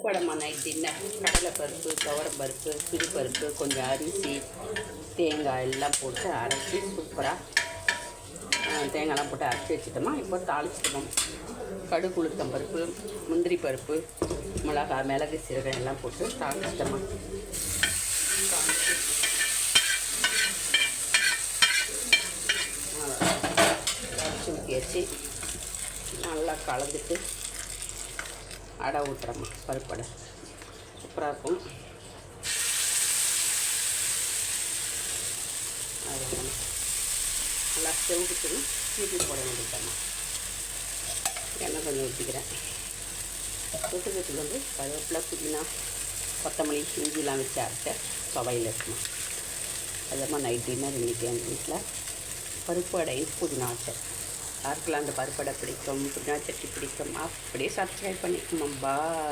பருப்பு வடைமா night dinner. கடலைப்பருப்பு, துவரம்பருப்பு, சிறுபருப்பு, கொஞ்சம் அரிசி, தேங்காய் எல்லாம் போட்டு அரைச்சி சூப்பராக தேங்காய்லாம் போட்டு அரைச்சி வச்சுட்டோமா. இப்போ தாளிச்சிட்டோம். கடுகு, உளுத்தம் பருப்பு, முந்திரி பருப்பு, மிளகாய், மிளகு, சீரகம் எல்லாம் போட்டு தாளிச்சிட்டோமா. தாளிச்சு ஊற்றியாச்சு. நல்லா கலந்துட்டு அடை ஊற்றுறோம்மா. பருப்படை சூப்பராக இருக்கும். நல்லா செவுக்குன்னு சீட்டி போட வேண்டியதாம்மா. எண்ணெய் கொஞ்சம் ஊற்றிக்கிறேன். தொட்டுக்கிறதுக்கு வந்து கருவேப்பிலை, புதினா, கொத்தமல்லி, இஞ்சிலாம் வச்சு அரைச்ச துவையல் இருக்குமா. அதமாக நைட் டின்னர் இன்றைக்கி எங்கள் வீட்டில் பருப்பு அடையும் புதினா அட்டை. யாருக்கெல்லாம் அந்த பருப்பு அடை பிடிக்கும், புதினா சட்னி பிடிக்கும், அப்படியே சப்ஸ்கிரைப் பண்ணிக்கோமா. பாய்.